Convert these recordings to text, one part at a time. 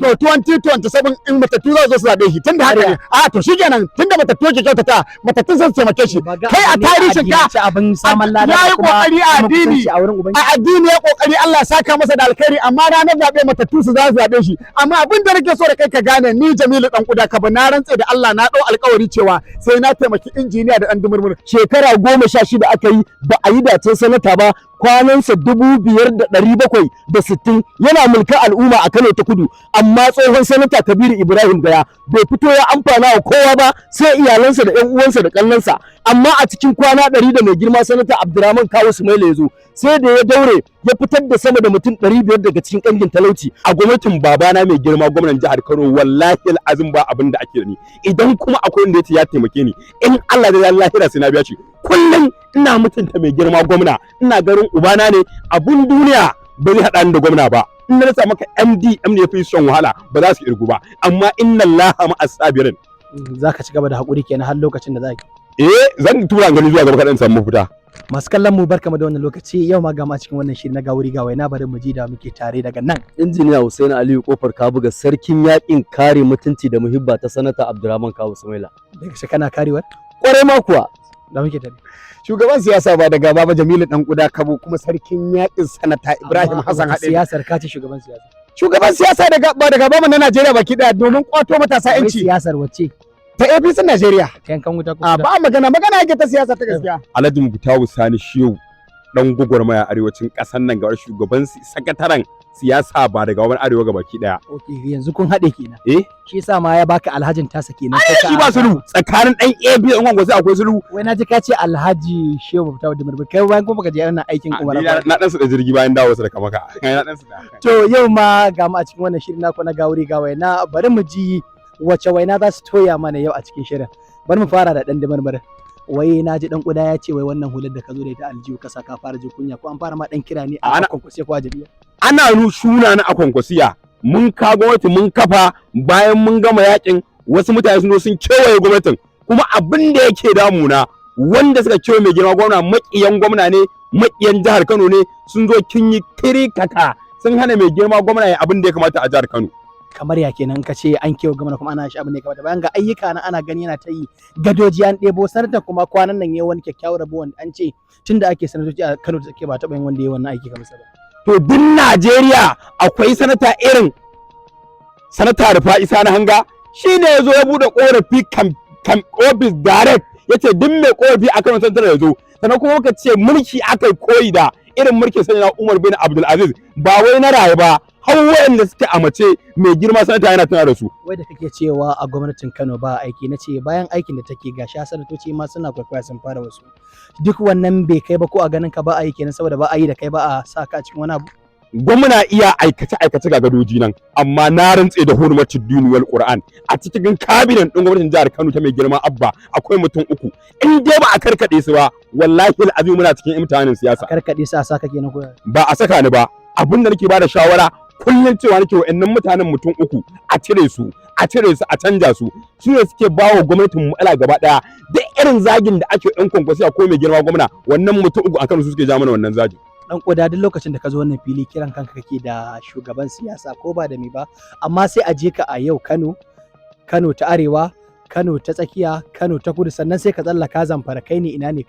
to 2027 in matattu za su zabe shi tunda haka ne a to shikenan tunda matattu ke kyautata matattu sun taimake shi kai a tarihin ka abin saman lada yayi kokari a addini ya kokari Allah ya saka masa da alkhairi amma ranar zabe matattu su za su zabe shi amma abin da nake so da kai ka gane ni Jamilu dan kuda ka ba na rantse da Allah na dau alkawari cewa sai na taimaki injiniya da dan dumurmur shekara 16 aka yi ba a yi dacen sanata ba kwanansa 5,760 yana mulkar al'umma a Kano ta Kudu amma tsohon sanata Kabiru Ibrahim Gaya bai fito ya amfana wa kowa ba sai iyalansa da ƴan uwansa da kallonsa amma a cikin kwana 100 da mai girma sanata Abdurrahman Kawu Sumaila ya zo sai da ya daure ya fitar da sama da mutum 500 daga cikin ƙangin talauci a gwamnatin babana mai girma gwamnan jihar Kano wallahi al'azim ba abin da ake da ni idan kuma akwai wanda ya taimake ni in Allah da lahira sai na biya shi kullum ina mutunta mai girma gwamna ina garin ubana ne abun duniya ba zai haɗa ni da gwamna ba in na rasa maka MD ya fi son wahala ba za su irgu ba amma inna Allaha ma'as sabirin zaka ci gaba da hakuri kenan har lokacin da zaki zan tura gani zuwa gaba kaɗan samu mafita. Masu kallon mu barkamu da wannan lokaci yau ma gama cikin wannan shiri na Wuri Ga Waina bari mu ji da muke tare daga nan. Injiniya Hussein Aliyu Kofar Kabuga sarkin yakin kare mutunci da muhibba ta sanata Abdurrahman Kawu Sumaila. Daga shi kana karewar? Kwarai ma kuwa. Da muke tare. Shugaban siyasa ba da gaba ba Jamilu dan kuda Kabo kuma sarkin yakin sanata Ibrahim Hassan Hade. Siyasar ka ce shugaban siyasa. Shugaban siyasa ba da gaba na Najeriya baki daya domin kwato matasa yanci. Siyasar wacce? Ta APC Najeriya. Yankan wuta ko? Ba magana yake ta siyasa ta gaskiya. Alhaji Mubutawu Sani Shehu dan gwagwarmaya arewacin ƙasar nan ga shugaban sakataren siyasa ba daga wani arewa ga baki daya. Okay, yanzu kun haɗe kenan. Shi yasa ma ya baka alhajin tasa kenan. Shi ba sulhu tsakanin dan AB da gwangwasi akwai sulhu. Wai na ji ka ce Alhaji Shehu Mubutawu da Murbi kai bayan kuma ka je wannan aikin Umar. Na dan su da jirgi bayan dawo su da kamaka. Na dan su da. To yau ma ga mu a cikin wannan shirin naku na Wuri Ga Waina bari mu ji wace waina za su toya mana yau a cikin shirin. Bari mu fara da dan damarmar. Wai na ji dan kuda ya ce wai wannan hular da ka zo da ita aljihu ka saka fara ji kunya ko an fara ma dan kira ne a kwankwasiya ko a jabiya. Ana shuna na a kwankwasiya mun ka gwamnati mun kafa bayan mun gama yakin wasu mutane sun zo sun kewaye gwamnatin kuma abin da yake damuna wanda suka kewaye mai girma gwamna makiyan gwamna ne makiyan jihar Kano ne sun zo kin yi kirikaka sun hana mai girma gwamna ya abin da ya kamata a jihar Kano. Kamar ya kenan ka ce an kewa gwamna kuma ana shi abin da ya kamata bayan ga ayyuka na ana gani yana ta yi gadoji an ɗebo sanatan kuma kwanan nan yayi wani kyakkyawar rabo wanda an ce tunda ake sanatoci a Kano da take ba taɓa yin wanda yayi wannan aiki kamar sa ba. To duk Najeriya akwai sanata irin sanata Rufa'i Sani Hanga shine yazo ya bude korafi kan office direct yace duk mai korafi a Kano sanata yazo sannan kuma ka ce mulki akai koyi da irin mulkin sanya Umar bin Abdul Aziz ba wai na raye ba har wayanda suke a mace mai girma sanata yana tana da su. Wai da kake cewa a gwamnatin Kano ba aiki na ce bayan aikin da take gashi sanatoci ma suna kwaikwaya sun fara wasu duk wannan bai kai ba ko a ganin ka ba aiki na saboda ba a yi da kai ba a sa ka a cikin wani abu. Gwamna iya aikace ga gadoji nan amma na rantse da hurmacin duniyar Qur'an a cikin kabinet din gwamnatin jihar Kano ta mai girma Abba akwai mutum uku in dai ba a karkade su ba wallahi alazim muna cikin imtihanin siyasa. Karkade su a saka kenan ko ba a saka ni ba abin da nake bada shawara kullum cewa nake wa'annan mutanen mutum uku a cire su a canja su su ne suke bawa gwamnatin matsala gaba daya duk irin zagin da ake ɗan kwankwasiya ko mai girma gwamna wannan mutum uku a Kano su suke ja mana wannan zagin. Dan koda duk lokacin da ka zo wannan fili kiran kanka kake da shugaban siyasa ko ba da me ba amma sai a je ka a yau Kano ta Arewa Kano ta tsakiya Kano ta kudu sannan sai ka tsallaka Zamfara kai ne ina ne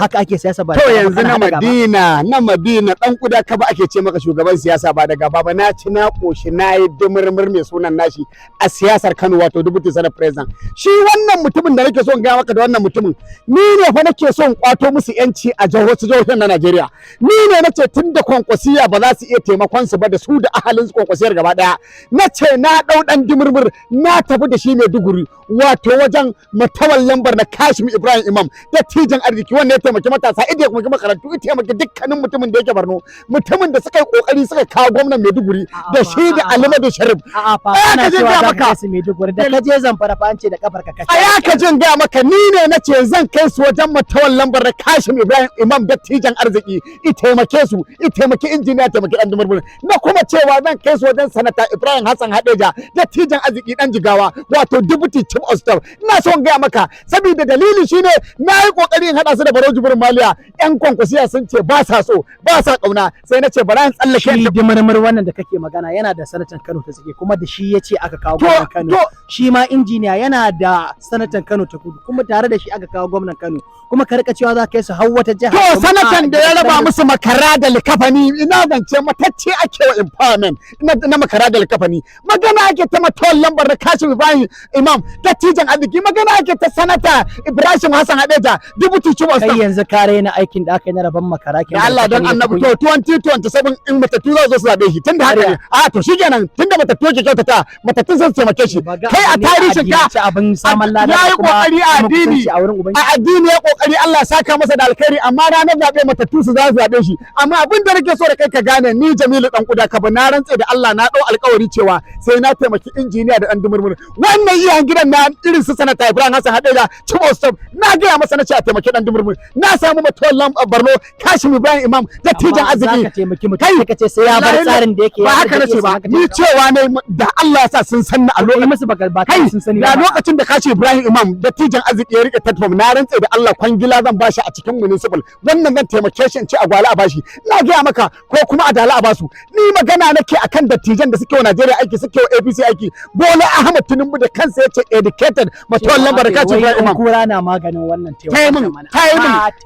haka ake siyasa ba. To yanzu na Madina dan kuda ka ba ake ce maka shugaban siyasa ba daga baba na ci na koshi na yi dumurmur mai sunan nashi a siyasar Kano wato deputy senate president shi wannan mutumin da nake so in ga maka da wannan mutumin ni ne fa nake so in kwato musu yanci a jihohin na Najeriya ni ne nace tunda kwankwasiya ba za su iya taimakon su ba da su da ahalin kwankwasiyar gaba daya nace na dau dan dumurmur na tafi da shi Maiduguri wato wajen matawal lambar na Kashim Ibrahim Imam dattijan arziki wanda ya taimaki matasa idan ya kuma makarantu ya taimaki dukkanin mutumin da yake Borno mutumin da suka yi kokari suka kawo gwamnan Maiduguri da shi da Alimadu Sharif ana cewa za ka su Maiduguri da ka je Zamfara fa an ce da kafar ka kace aya ka jin ga maka ni ne nace zan kai su wajen matawal lambar na Kashim Ibrahim Imam dattijan arziki i taimake su i taimaki injiniya taimaki dan dumurmur na kuma cewa zan kai su wajen sanata Ibrahim Hassan Hadeja dattijan arziki dan Jigawa wato dubuti chief of staff. Ina so in gaya maka saboda dalili shine na yi kokari in hada su da Barau Jibrin Maliya, yan kwankwasiya sun ce ba sa so ba sa kauna, sai na ce bara in tsallake shi dimarmar wannan da kake magana yana da sanatan Kano ta tsike kuma da shi yace aka kawo gwamnan Kano, shi ma injiniya yana da sanatan Kano ta kudu kuma tare da shi aka kawo gwamnan Kano, kuma ka rika cewa za ka yi su hau wata jiha. To sanatan da ya raba musu makara da likafani, ina zance matacce ake wa empowerment na makara da likafani, magana ake ta matuwar lambar da Kashim Ibrahim Imam dattijan arziki, magana ake ta sanata Ibrahim Hassan Hadeja dubutu ciwon sa. Kai yanzu ka raina aikin da aka yi na raban makara ke. Allah don annabi, to 2027 in matattu za su zabe shi tunda haka ne. A to shikenan tunda matattu ke kyautata matattun sun taimake shi. Kai a tarihin ka abin saman lada yayi kokari a addini ya kokari Allah ya saka masa da alkhairi, amma ranar zabe matattu su za su zabe shi. Amma abin da nake so da kai ka gane, ni Jamilu dan kuda ka ba na rantse da Allah na dau alkawari cewa sai na taimaki injiniya da dan dumurmur. Wannan iyayen gidan na irin su sanata Ibrahim Hassan Hadeja Chibo Stop, na gaya masa na ce a taimaki dan dumurmur. Na samu mutuwar Barno Kashim Ibrahim Imam dattijan arziki. Kai ka ce sai ya bar tsarin da yake. Ba haka nace ba, ni cewa ne da Allah ya sa sun sanni a lokacin da lokacin da Kashim Ibrahim Imam dattijan arziki ya rike platform, na rantse da Allah kwangila zan bashi a cikin municipal, wannan zan taimake shi in ce a gwala a bashi. Na gaya maka ko kuma a dala a basu. Ni magana nake akan dattijan da suke wa Najeriya aiki, suke wa APC aiki. Bola Ahmed Tinubu da kansa yace educated mutuwar lambar Kashim Ibrahim Imam. Kura na maganin wannan tewa. Taimun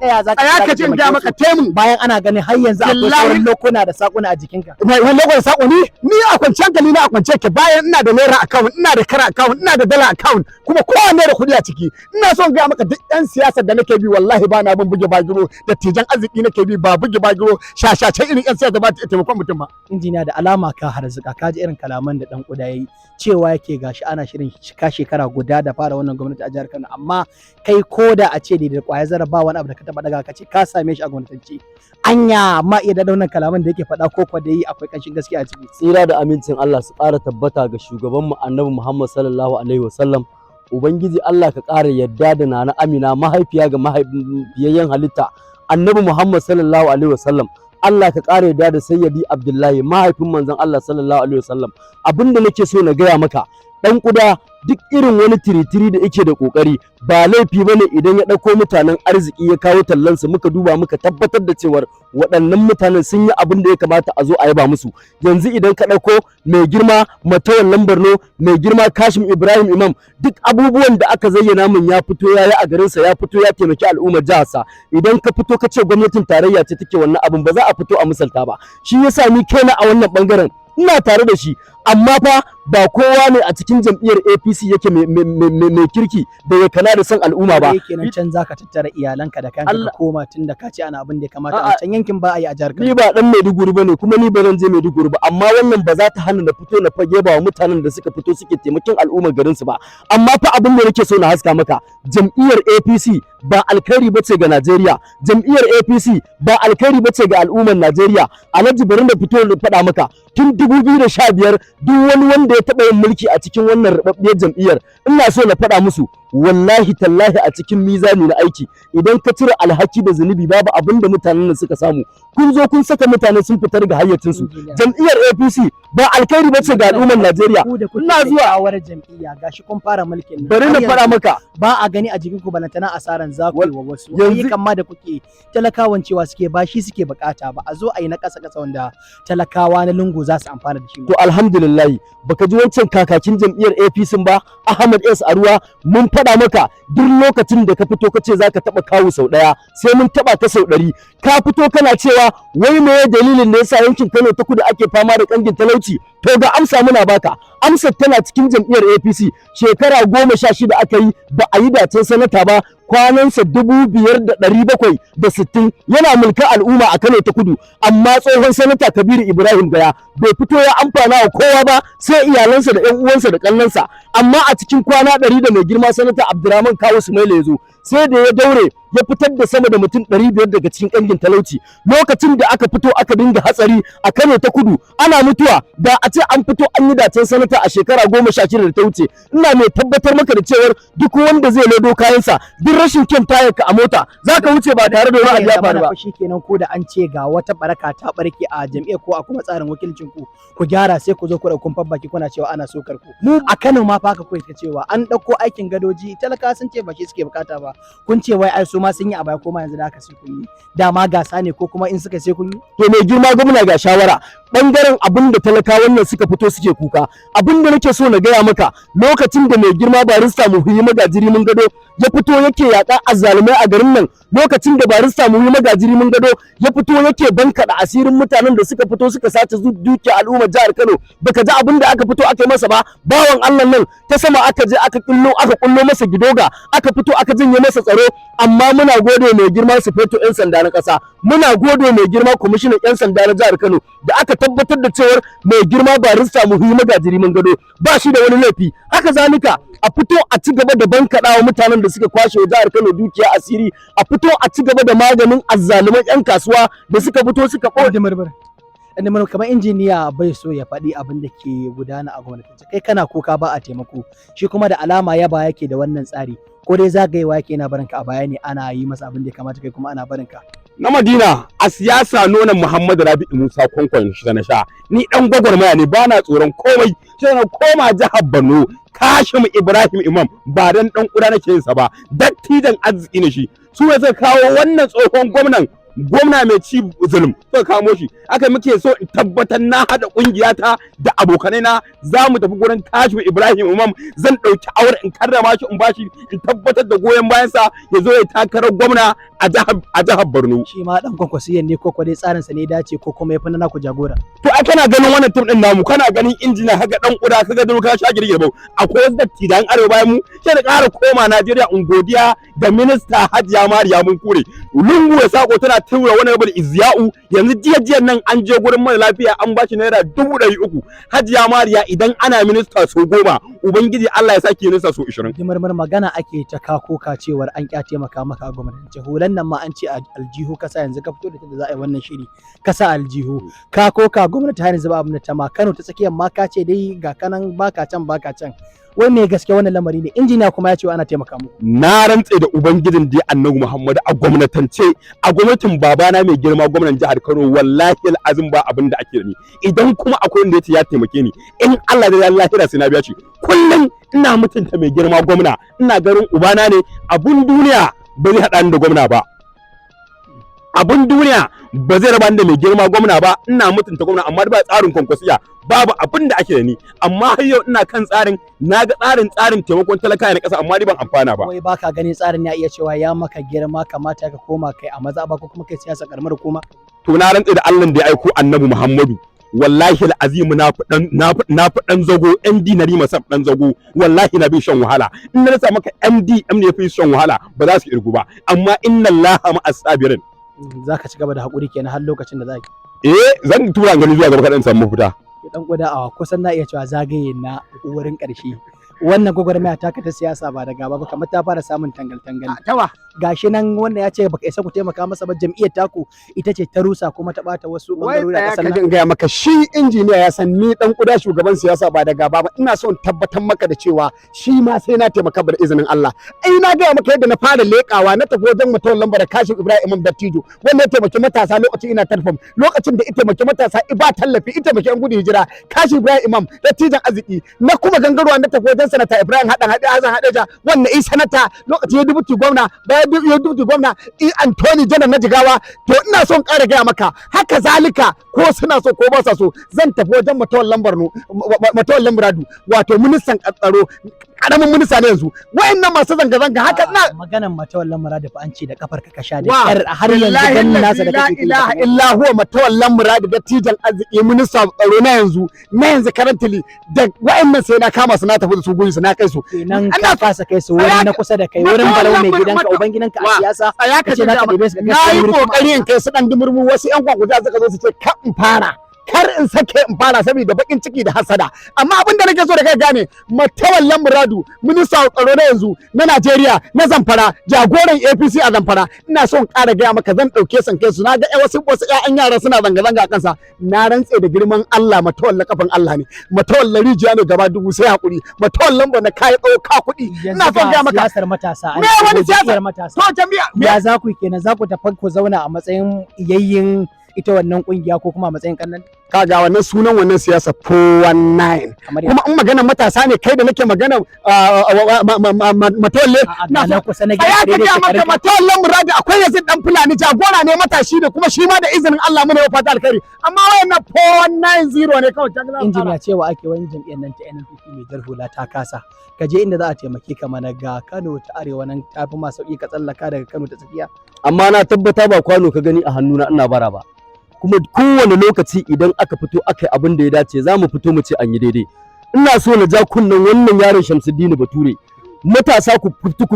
ya ka jin ga maka taimun bayan ana ganin har yanzu akwai sauran lokuna da sakuna a jikinka. Wani lokuna da sakuni ni a kwance hankali na a kwance ke, bayan ina da naira account, ina da kara account, ina da dala account, kuma kowanne da kuɗi a ciki. Ina son ga maka duk ɗan siyasar da nake bi wallahi ba na bin buge bagiro, dattijan arziki nake bi ba buge bagiro shashashe irin ƴan siyasa ba ta taimakon mutum ba. Injiniya da alama ka harzuka, ka ji irin kalaman da dan kuda yayi cewa yake gashi ana shirin cika shekara guda da fara wannan gwamnati a jihar Kano, amma kai koda a ce da kwaya zara ba wani abu da ka taba daga ka ce ka same shi a gwamnatance. Anya ma iya da wannan kalaman da yake faɗa ko kwa da yi akwai kanshin gaskiya a ciki. Tsira da amincin Allah su ƙara tabbata ga shugabanmu Annabi Muhammad sallallahu alaihi wasallam. Ubangiji Allah ka ƙara yadda da Nana Amina mahaifiya ga mahaifiyayyen halitta Annabi Muhammad sallallahu alaihi wasallam. Allah ka ƙara yadda da Sayyidi Abdullahi mahaifin manzon Allah sallallahu alaihi wasallam. Abinda nake so na gaya maka, dan kuda duk irin wani tiritiri da yake da kokari ba laifi bane idan ya dauko mutanen arziki ya kawo tallansu, muka duba muka tabbatar da cewar waɗannan mutanen sun yi abin da ya kamata a zo a yaba musu. Yanzu idan ka dauko mai girma Matawan Lambarno, mai girma Kashim Ibrahim Imam, duk abubuwan da aka zayyana min ya fito yayi a garinsa, ya fito ya taimaki al'ummar jiharsa. Idan ka fito ka ce gwamnatin tarayya ce take wannan abin, ba za a fito a misalta ba. Shi yasa ni kaina a wannan bangaren ina tare da shi, amma fa ba kowa ne a cikin jam'iyyar APC yake mai kirki da ya kana da son al'umma ba. Kenan can zaka tattara iyalanka da kanka ka koma, tun da ka ce ana abin da ya kamata a can yankin ba a yi a jihar Kano. Ni ba dan Maiduguri bane, kuma ni ba zan je Maiduguri ba, amma wannan ba za ta hana na fito na fage ba wa mutanen da suka fito suke taimakon al'ummar garin su ba. Amma fa abin da nake so na haska maka, jam'iyyar APC ba alkhairi bace ga Najeriya, jam'iyyar APC ba alkhairi bace ga al'ummar Najeriya. Alhaji bari na fito da faɗa maka, tun 2015 duk wani wanda ya taɓa yin mulki a cikin wannan rababbiyar jam'iyyar, ina so na faɗa musu wallahi tallahi a cikin mizani na aiki idan ka cire alhaki da zunubi babu abin da mutanen nan suka samu. Kun zo kun saka mutane sun fitar ga hayyacinsu. Jam'iyyar APC ba alkhairi bace ga al'ummar Najeriya. Ina zuwa awar jam'iyya gashi kun fara mulkin nan. Bari na faɗa maka, ba a gani a jikin ku balantana asaran zaku yi wa wasu. Yanzu kan da kuke talakawan cewa suke ba shi suke bukata ba, a zo a yi na ƙasa wanda talakawa na lungu za su amfana da shi. To alhamdulillah, baka ji wancan kakakin jam'iyyar APC ba, Ahmad S Aruwa, mun faɗa maka duk lokacin da ka fito ka ce za ka taɓa kawu sau ɗaya sai mun taɓa ka sau 100. Ka fito kana cewa wai me dalilin da yasa yankin Kano ta kudu ake fama da ƙangin talauci? To ga amsa muna baka, amsar tana cikin jam'iyyar APC. Shekara 16 aka yi ba a yi dacen sanata ba, kwanansa 5,760 yana mulkar al'umma a Kano ta kudu, amma tsohon sanata Kabiru Ibrahim Gaya bai fito ya amfana wa kowa ba sai iyalansa da 'yan uwansa da ƙannansa. Amma a cikin kwana 100 da mai girma sanata Abdurrahman Kawu Sumaila ya zo, sai da ya daure ya fitar da sama da mutum 500 daga cikin ƙangin talauci. Lokacin da aka fito aka dinga hatsari a Kano ta Kudu ana mutuwa, da a ce an fito an yi dacen sanata a shekara 16 da ta wuce, ina mai tabbatar maka da cewar duk wanda zai lodo kayansa duk rashin kyan tayar ka a mota zaka wuce ba tare da wani abu ya faru ba. Shi kenan ko da an ce ga wata baraka ta barke a jam'iyyar ko a kuma tsarin wakilcin ku gyara sai ku zo ku ɗauki baki kuna cewa ana sokar ku. Mu a Kano ma fa ka koyi ta cewa an ɗauko aikin gadoji talaka sun ce ba shi suke bukata ba, kun ce wai ai su ma sun yi a baya ko ma yanzu da haka sai kun yi, dama gasa ne ko kuma in suka sai kun yi. To mai girma gwamna ga shawara bangaren abin da talakawan nan suka fito suke kuka, abin da nake so na gaya maka lokacin da mai girma barista Muhyi Magajiri mun gado ya fito yake yaƙa azzalumai a garin nan, lokacin da barista Muhyi Magajiri mun gado ya fito yake bankaɗa asirin mutanen da suka fito suka sace dukiya al'ummar jihar Kano, baka ji abin da aka fito aka yi masa ba. Bawan Allah nan ta sama aka je aka kullo masa gidoga, aka fito aka janye masa tsaro. Amma muna gode mai girma sufeto 'yan sanda na ƙasa, muna gode mai girma kwamishinan 'yan sanda na jihar Kano da aka tabbatar da cewar mai girma barista Muhyi Magajiri mun gado ba shi da wani laifi. Haka zalika a fito a ci gaba da bankaɗawa mutanen da suka kwashe wa jihar Kano dukiya asiri, a fito a ci gaba da maganin azzaluman 'yan kasuwa da suka fito suka ɓoye. Kamar injiniya bai so ya faɗi abin da ke gudana a gwamnatance, kai kana kuka ba a taimako, shi kuma da alama yaba yake da wannan tsari, ko dai zagayewa yake yana barinka a baya ne ana yi masa abin da ya kamata kai kuma ana barinka. Na Madina a siyasa nonon Muhammadu Rabi'u Musa Kwankwan shi na sha, ni dan gwagwarmaya ne bana tsoron komai, sai na koma jihar Borno Kashim Ibrahim Imam ba dan kuda nake yin sa ba, dattijan arziki ne shi, su ne suka kawo wannan tsohon gwamna mai ci zulum suka kamo shi. Aka muke so in tabbatar na hada kungiyata da abokanai na za mu tafi gurin Kashim Ibrahim Imam, zan dauki aure in karrama shi in bashi in tabbatar da goyon bayan sa ya zo ya takarar gwamna a jihar Borno. Shi ma dan kwankwasiyan ne ko dai tsarin sa ne dace ko kuma yafi na ku jagora. To ai kana ganin wannan tim din namu, kana ganin injina kaga dan kuda kaga durka sha girgirbau, akwai wasu dattijan arewa bayan mu, sai da ƙara koma Najeriya in godiya da minista Hajiya Mariya mun kure lungu ya sako tana tura wani rabar Izya'u. Yanzu jiya nan an je gurin mara lafiya an bashi naira 300,000. Hajiya Mariya idan ana minista so 10 ubangiji Allah ya sake minista so 20. Dimarmar magana ake ta kakoka cewar an kya taimaka maka a gwamnati, hulan nan ma an ce aljihu kasa, yanzu ka fito da za a yi wannan shiri kasa aljihu ka koka gwamnati har yanzu ba abin da ta ma. Kano ta tsakiyar ma ka ce dai ga kanan baka can wai me gaske wannan lamari ne? Injiniya kuma ya ce ana taimaka muku. Na rantse da ubangijin da Annabi Muhammadu a gwamnatance, a gwamnatin babana mai girma gwamnan jihar Kano, wallahi al'azim ba abin da ake ni. Idan kuma akwai wanda yace ya taimake ni, in Allah da ya lahira sai na biya shi. Kullum ina mutunta mai girma gwamna, ina garin ubana ne. Abun duniya ba zai haɗa ni da gwamna ba, abun duniya ba zai raba ni da mai girma gwamna ba. Ina mutunta gwamna, amma ba tsarin kwankwasiya babu abin da ake da ni. Amma har yau ina kan tsarin, na ga tsarin taimakon talaka na ƙasa, amma ni ban amfana ba. Wai baka ganin tsarin ya iya cewa ya maka girma, kamata ka koma kai a maza ba ko kuma kai siyasa karamar hukuma? To na rantse da Allah da ya aiko Annabi Muhammadu, wallahi al'azim na fi dan zago MD na rima sab dan zago, wallahi na bi shan wahala. In na rasa maka MD ya fi shan wahala ba za su irgu ba, amma inna Allaha ma'as sabirin. Zaka ci gaba da hakuri kenan har lokacin da zaki. Zan tura gani zuwa gaba kaɗan samu fita. Dan kuda a kusan na iya cewa zagaye na wurin ƙarshe. Wannan gwagwarmaya taka ta siyasa ba da gaba ba, kamar ta fara samun tangal-tangal. Tawa gashi nan wannan ya ce baka isa ku taimaka masa ba, jam'iyyar taku ita ce ta rusa kuma ta bata wasu bangarori a kasar nan. Gaya maka shi injiniya ya san ni dan kuda shugaban siyasa ba da gaba ba, ina son tabbatar maka da cewa shi ma sai na taimaka da izinin Allah. Ai na gaya maka yadda na fara lekawa na tafi wajen mutum lamba da Kashim Ibrahim Dattijo, wanda ya taimaki matasa lokacin ina tarfam, lokacin da ita taimaki matasa ba tallafi, ita taimaki yan gudun hijira Kashim Ibrahim Dattijan arziki. Na kuma gangarwa na tafi wajen sanata Ibrahim Hassan Hadeja, wannan sanata lokacin ya dubuti gwamna, bayan ya dubuti gwamna Anthony Janar na Jigawa. To ina son ƙara gaya maka haka zalika, ko suna so ko ba sa so, zan tafi wajen Matawal Lambradu, wato ministan tsaro, karamin minista ne yanzu. Wayannan masu zanga-zanga haka na maganan Matawal Lambradu fa an ce da kafar ka kasha da yar har yanzu ganin nasa da kake. La ilaha illa huwa Matawal Lambradu dattijan arziki, minista tsaro na yanzu currently, da wayannan sai na kama su na tafi da su gurin su na kai su. Kenan ka kasa kai su wurin na kusa da kai, wurin balau mai gidanka uban gidanka a siyasa. Kace za ka ɗebe su ka kai su na yi kokari in kai su dan dumurmu, wasu yan kwakuta suka zo su ce ka in fara kar in sake in fara saboda bakin ciki da hasada. Amma abin da nake so da kai gane, Matawallan Muradu, minista tsaro na yanzu na Najeriya na Zamfara, jagoran APC a Zamfara, ina so in ƙara gaya maka zan ɗauke san kai su. Na ga wasu ƴaƴan yara suna zanga-zanga a kansa. Na rantse da girman Allah, Matawalla kafin Allah ne, Matawalla rijiya ne gaba dubu sai hakuri, Matawallan ba na kai ɗauka kuɗi. Ina so gaya maka siyasar matasa me wani siyasar matasa to jami'a ya za ku kenan, za ku tafi ku zauna a matsayin yayyin ita wannan kungiya ko kuma a matsayin kannan? Kaga wannan sunan wannan siyasa 419 kuma in magana matasa ne kai da nake magana Matawalle na kusa na gida da ya maka Matawallan Muradu akwai Yazid dan Fulani jagora ne matashi da kuma shi ma da izinin Allah muna yau fata alkhairi, amma wayannan 490 ne kawai. Injiniya cewa ake wani jam'iyyar nan ta NNPP mai jar hula ta kasa, ka je inda za a taimake ka mana ga Kano ta arewa nan tafi ma sauki ka tsallaka daga Kano ta tsakiya. Amma na tabbata ba kwano ka gani a hannuna ina bara ba, kuma kowane lokaci idan aka fito aka yi abin da ya dace za mu fito mu ce an yi daidai. Ina so na ja kunnen wannan yaron Shamsuddin Bature, matasa ku fito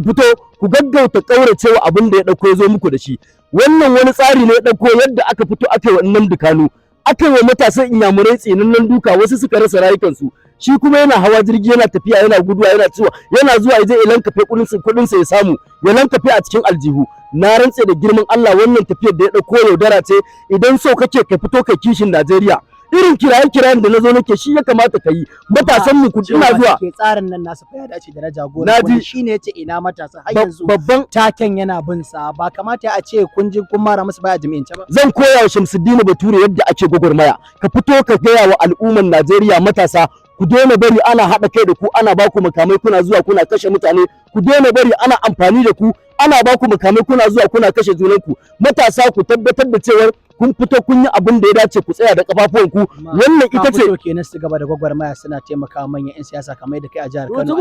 ku gaggauta kauracewa abin da ya dauko ya zo muku da shi. Wannan wani tsari ne ya dauko yadda aka fito aka yi wannan dukanu, aka yi wa matasan inyamurai tsinannen duka, wasu suka rasa rayukansu, shi kuma yana hawa jirgi yana tafiya yana guduwa yana zuwa ya je ya lankafe kudin sa ya samu ya lankafe a cikin aljihu. Na rantse da girman Allah wannan tafiyar da ya dauko yaudara ce. Idan so kake ka fito kai kishin Najeriya, irin kirayen da nazo nake shi ya kamata ka yi. Matasan mu ina zuwa ke tsarin nan nasu fa ya dace da na jagora, wani shine yace ina matasa har yanzu babban taken yana bin sa, ba kamata a ce kun mara musu baya jami'in ba. Zan koya wa Shamsuddin Bature yadda ake gwagwarmaya, ka fito ka gaya wa al'umman Najeriya matasa ku daina bari ana haɗa kai da ku, ana ba ku makamai kuna zuwa kuna kashe mutane, ku daina bari ana amfani da ku ana ba ku makamai kuna zuwa kuna kashe junanku. Matasa ku tabbatar da cewa kun fito kun yi abin da ya dace, ku tsaya da kafafuwanku. Wannan ita ce kenan su gaba da gwagwarmaya suna taimakawa manyan 'yan siyasa kamar da kai a jihar Kano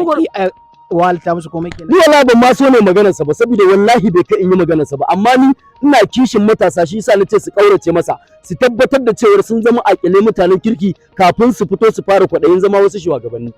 walta musu komai kenan. Ni wallahi ban ma so ne maganar sa ba, saboda wallahi bai kai in yi maganar sa ba, amma ni ina kishin matasa, shi yasa nace su kaurace masa, su tabbatar da cewa sun zama akile mutanen kirki kafin su fito su fara kwaɗayin zama wasu shugabanni.